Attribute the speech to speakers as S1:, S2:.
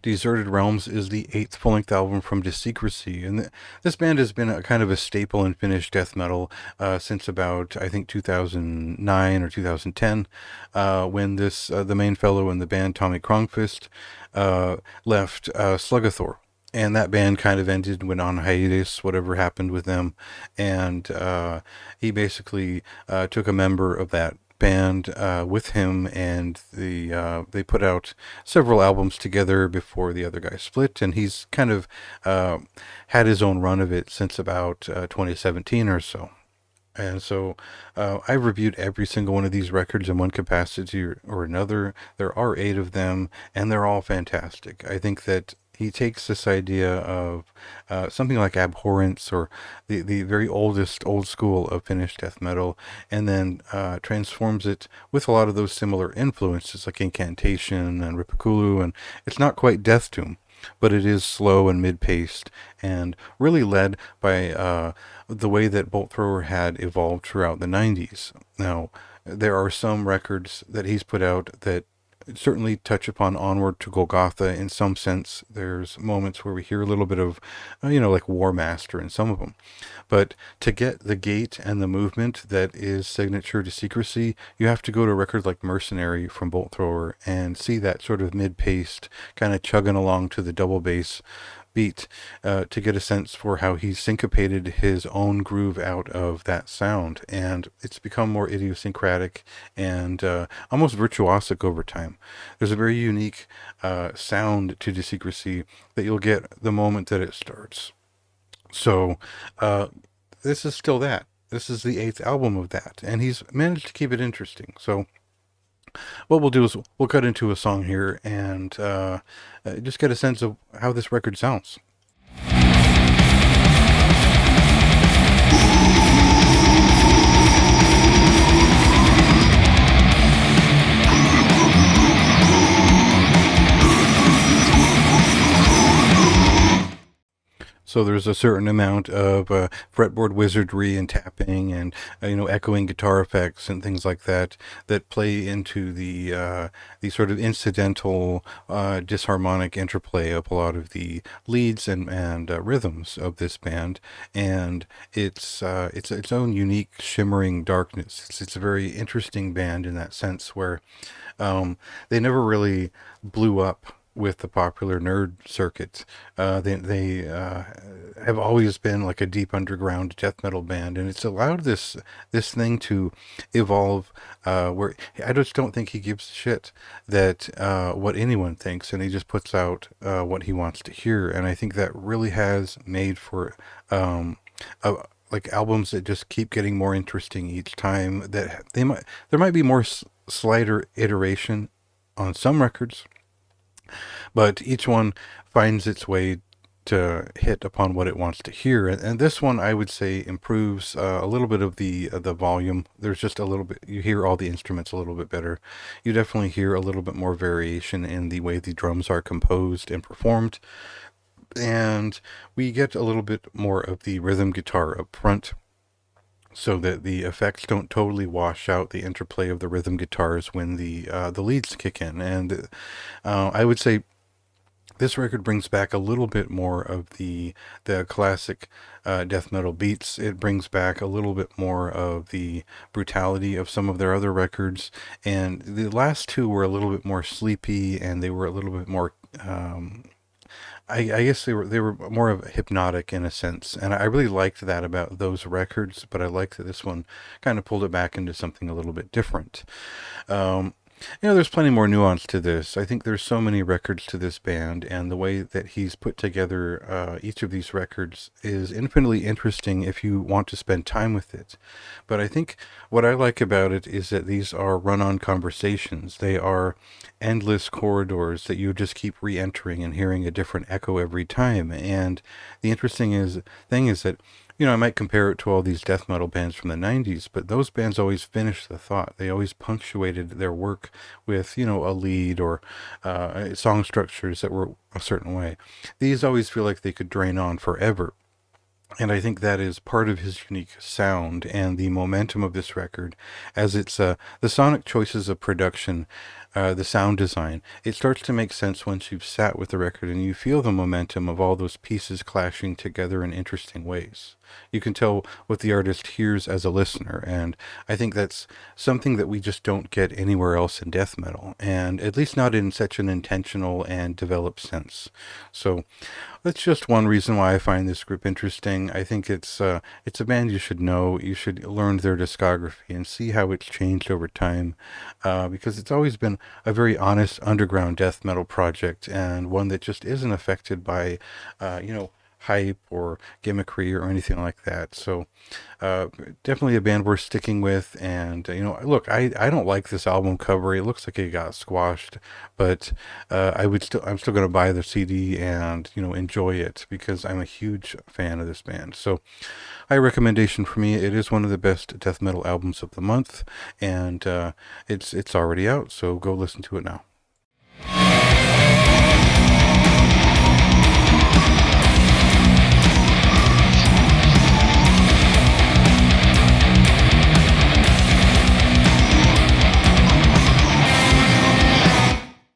S1: Deserted Realms is the eighth full-length album from Desecresy, and this band has been a kind of a staple in Finnish death metal since about, I think, 2009 or 2010, when the main fellow in the band, Tommy Krongfist, left Sluggathor. And that band kind of ended, went on hiatus, whatever happened with them, and he basically took a member of that band with him, and they put out several albums together before the other guy split, and he's kind of had his own run of it since about 2017 or so. And so I've reviewed every single one of these records in one capacity or another. There are eight of them, and they're all fantastic. I think that he takes this idea of something like Abhorrence, or the very old school of Finnish death metal, and then transforms it with a lot of those similar influences like Incantation and Ripakulu, and it's not quite Death Doom, but it is slow and mid-paced, and really led by the way that Bolt Thrower had evolved throughout the 90s. Now, there are some records that he's put out that certainly touch upon Onward to Golgotha in some sense. There's moments where we hear a little bit of, like War Master in some of them. But to get the gait and the movement that is signature to Secrecy, you have to go to a record like Mercenary from Bolt Thrower and see that sort of mid-paced, kind of chugging along to the double bass beat to get a sense for how he syncopated his own groove out of that sound. And it's become more idiosyncratic and almost virtuosic over time. There's a very unique sound to Desecrecy that you'll get the moment that it starts. So this is still that. This is the eighth album of that, and he's managed to keep it interesting. So what we'll do is we'll cut into a song here and just get a sense of how this record sounds. So there's a certain amount of fretboard wizardry and tapping and echoing guitar effects and things like that that play into the sort of incidental disharmonic interplay of a lot of the leads and rhythms of this band, and it's its own unique shimmering darkness. It's a very interesting band in that sense where they never really blew up with the popular nerd circuit. They have always been like a deep underground death metal band, and it's allowed this thing to evolve. Where I just don't think he gives a shit that what anyone thinks, and he just puts out what he wants to hear. And I think that really has made for like albums that just keep getting more interesting each time. That there might be more slighter iteration on some records, but each one finds its way to hit upon what it wants to hear. And this one, I would say, improves a little bit of the volume. There's just a little bit, you hear all the instruments a little bit better. You definitely hear a little bit more variation in the way the drums are composed and performed. And we get a little bit more of the rhythm guitar up front, so that the effects don't totally wash out the interplay of the rhythm guitars when the leads kick in. And I would say this record brings back a little bit more of the classic death metal beats. It brings back a little bit more of the brutality of some of their other records. And the last two were a little bit more sleepy, and they were a little bit more I guess they were more of hypnotic in a sense, and I really liked that about those records. But I liked that this one kind of pulled it back into something a little bit different. Um, there's plenty more nuance to this. I think there's so many records to this band, and the way that he's put together each of these records is infinitely interesting if you want to spend time with it. But I think what I like about it is that these are run-on conversations. They are endless corridors that you just keep re-entering and hearing a different echo every time. And the interesting thing is that I might compare it to all these death metal bands from the 90s, but those bands always finished the thought. They always punctuated their work with, a lead or song structures that were a certain way. These always feel like they could drain on forever. And I think that is part of his unique sound and the momentum of this record, as it's the sonic choices of production the sound design. It starts to make sense once you've sat with the record and you feel the momentum of all those pieces clashing together in interesting ways. You can tell what the artist hears as a listener, and I think that's something that we just don't get anywhere else in death metal, and at least not in such an intentional and developed sense. So that's just one reason why I find this group interesting. I think it's a band you should know. You should learn their discography and see how it's changed over time, because it's always been a very honest underground death metal project and one that just isn't affected by, hype or gimmickry or anything like that. So uh, definitely a band worth sticking with. And look, I don't like this album cover. It looks like it got squashed, but I'm still going to buy the CD and enjoy it because I'm a huge fan of this band. So, high recommendation for me. It is one of the best death metal albums of the month, and it's already out. So go listen to it now.